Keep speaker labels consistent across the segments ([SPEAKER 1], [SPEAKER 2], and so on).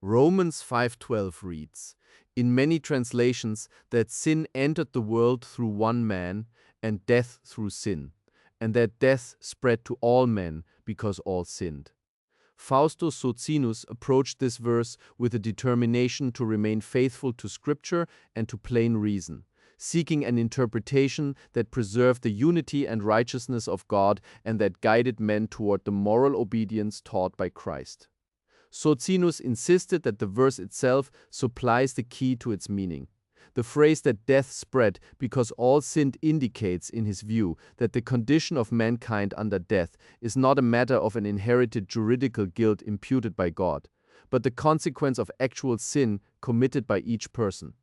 [SPEAKER 1] Romans 5:12 reads, "In many translations, that sin entered the world through one man, and death through sin, and that death spread to all men because all sinned." Fausto Socinus approached this verse with a determination to remain faithful to Scripture and to plain reason, seeking an interpretation that preserved the unity and righteousness of God and that guided men toward the moral obedience taught by Christ. Socinus insisted that the verse itself supplies the key to its meaning. The phrase that death spread because all sinned indicates, in his view, that the condition of mankind under death is not a matter of an inherited juridical guilt imputed by God, but the consequence of actual sin committed by each person.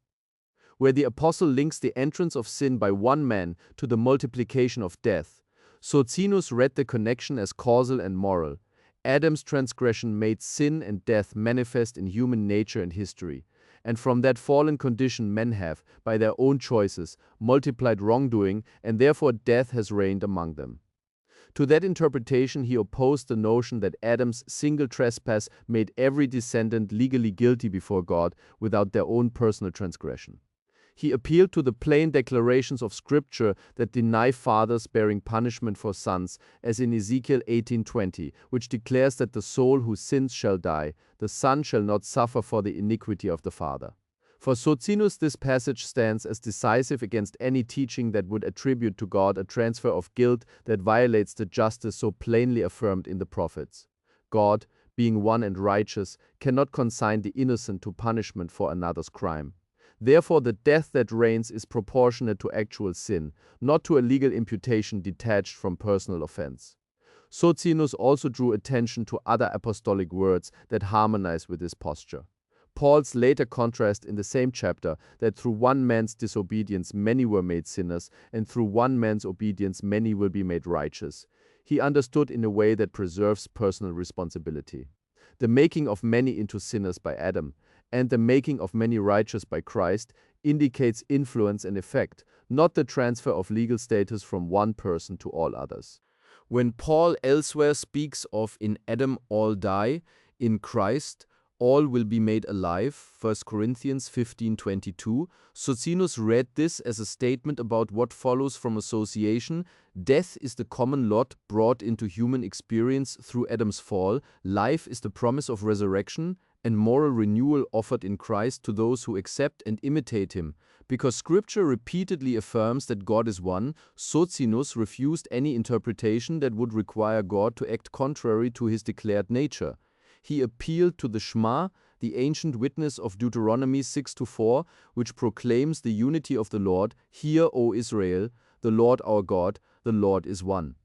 [SPEAKER 1] Where the apostle links the entrance of sin by one man to the multiplication of death, Socinus read the connection as causal and moral. Adam's transgression made sin and death manifest in human nature and history, and from that fallen condition men have, by their own choices, multiplied wrongdoing, and therefore death has reigned among them. To that interpretation he opposed the notion that Adam's single trespass made every descendant legally guilty before God without their own personal transgression. He appealed to the plain declarations of Scripture that deny fathers bearing punishment for sons, as in Ezekiel 18:20, which declares that the soul who sins shall die, the son shall not suffer for the iniquity of the father. For Socinus, this passage stands as decisive against any teaching that would attribute to God a transfer of guilt that violates the justice so plainly affirmed in the prophets. God, being one and righteous, cannot consign the innocent to punishment for another's crime. Therefore, the death that reigns is proportionate to actual sin, not to a legal imputation detached from personal offense. Socinus also drew attention to other apostolic words that harmonize with this posture. Paul's later contrast in the same chapter, that through one man's disobedience many were made sinners, and through one man's obedience many will be made righteous, he understood in a way that preserves personal responsibility. The making of many into sinners by Adam, and the making of many righteous by Christ, indicates influence and effect, not the transfer of legal status from one person to all others. When Paul elsewhere speaks of "in Adam all die," in Christ all will be made alive, 1 Corinthians 15:22, Socinus read this as a statement about what follows from association. Death is the common lot brought into human experience through Adam's fall, life is the promise of resurrection, and moral renewal offered in Christ to those who accept and imitate him. Because Scripture repeatedly affirms that God is one, Socinus refused any interpretation that would require God to act contrary to his declared nature. He appealed to the Shema, the ancient witness of Deuteronomy 6:4, which proclaims the unity of the Lord. "Hear, O Israel, the Lord our God, the Lord is one."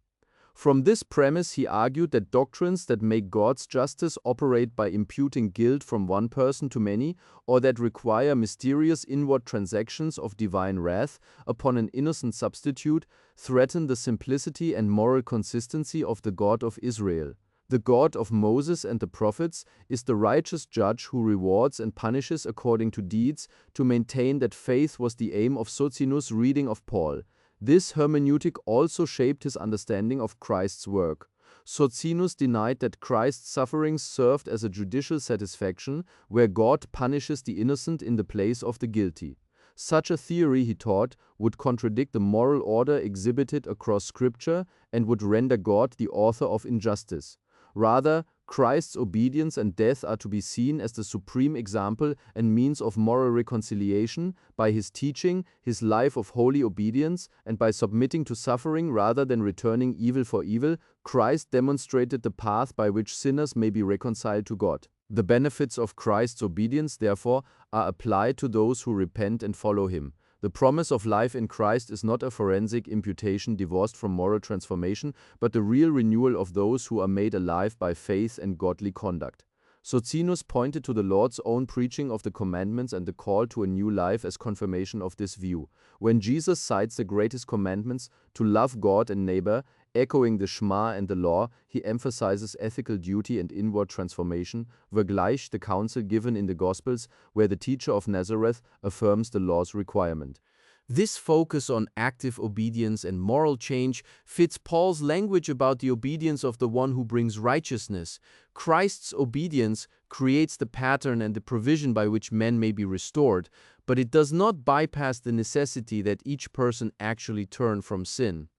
[SPEAKER 1] From this premise he argued that doctrines that make God's justice operate by imputing guilt from one person to many, or that require mysterious inward transactions of divine wrath upon an innocent substitute, threaten the simplicity and moral consistency of the God of Israel. The God of Moses and the prophets is the righteous judge who rewards and punishes according to deeds. To maintain that faith was the aim of Socinus' reading of Paul. This hermeneutic also shaped his understanding of Christ's work. Socinus denied that Christ's sufferings served as a judicial satisfaction, where God punishes the innocent in the place of the guilty. Such a theory, he taught, would contradict the moral order exhibited across Scripture and would render God the author of injustice. Rather, Christ's obedience and death are to be seen as the supreme example and means of moral reconciliation. By his teaching, his life of holy obedience, and by submitting to suffering rather than returning evil for evil, Christ demonstrated the path by which sinners may be reconciled to God. The benefits of Christ's obedience, therefore, are applied to those who repent and follow him. The promise of life in Christ is not a forensic imputation divorced from moral transformation, but the real renewal of those who are made alive by faith and godly conduct. Socinus pointed to the Lord's own preaching of the commandments and the call to a new life as confirmation of this view. When Jesus cites the greatest commandments, to love God and neighbor, echoing the Shema and the law, he emphasizes ethical duty and inward transformation, vergleich the counsel given in the Gospels, where the teacher of Nazareth affirms the law's requirement. This focus on active obedience and moral change fits Paul's language about the obedience of the one who brings righteousness. Christ's obedience creates the pattern and the provision by which men may be restored, but it does not bypass the necessity that each person actually turn from sin.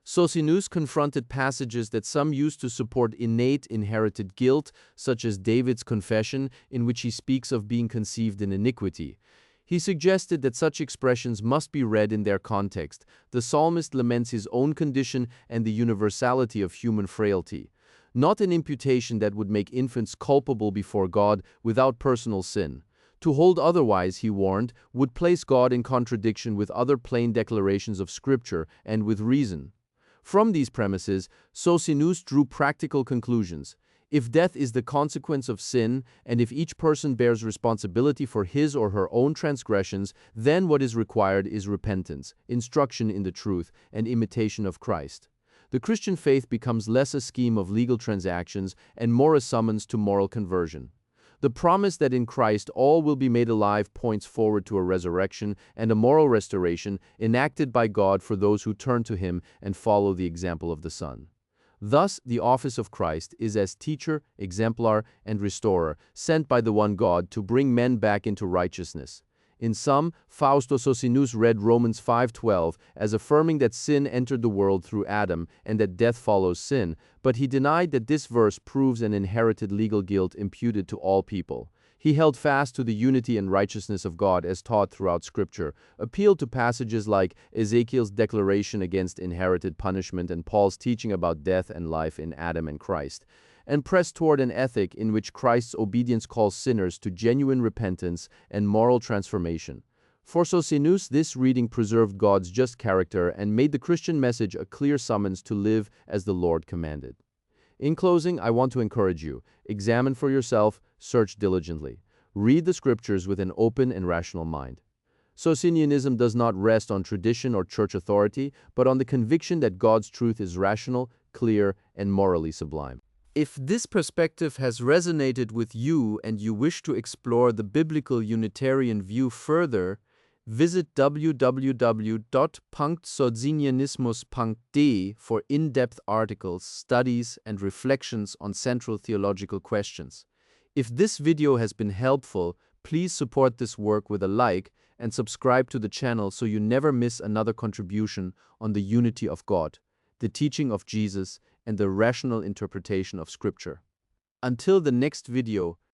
[SPEAKER 1] Socinus confronted passages that some used to support innate inherited guilt, such as David's confession, in which he speaks of being conceived in iniquity. He suggested that such expressions must be read in their context. The psalmist laments his own condition and the universality of human frailty. Not an imputation that would make infants culpable before God without personal sin. To hold otherwise, he warned, would place God in contradiction with other plain declarations of Scripture and with reason. From these premises, Socinus drew practical conclusions. If death is the consequence of sin, and if each person bears responsibility for his or her own transgressions, then what is required is repentance, instruction in the truth, and imitation of Christ. The Christian faith becomes less a scheme of legal transactions and more a summons to moral conversion. The promise that in Christ all will be made alive points forward to a resurrection and a moral restoration enacted by God for those who turn to Him and follow the example of the Son. Thus, the office of Christ is as teacher, exemplar, and restorer, sent by the one God to bring men back into righteousness. In sum, Fausto Socinus read Romans 5:12 as affirming that sin entered the world through Adam and that death follows sin, but he denied that this verse proves an inherited legal guilt imputed to all people. He held fast to the unity and righteousness of God as taught throughout Scripture, appealed to passages like Ezekiel's declaration against inherited punishment and Paul's teaching about death and life in Adam and Christ, and press toward an ethic in which Christ's obedience calls sinners to genuine repentance and moral transformation. For Socinus, this reading preserved God's just character and made the Christian message a clear summons to live as the Lord commanded. In closing, I want to encourage you, examine for yourself, search diligently. Read the Scriptures with an open and rational mind. Socinianism does not rest on tradition or church authority, but on the conviction that God's truth is rational, clear, and morally sublime. If this perspective has resonated with you and you wish to explore the biblical Unitarian view further, visit www.socinianismus.de for in-depth articles, studies, and reflections on central theological questions. If this video has been helpful, please support this work with a like and subscribe to the channel so you never miss another contribution on the unity of God, the teaching of Jesus, and the rational interpretation of Scripture. Until the next video,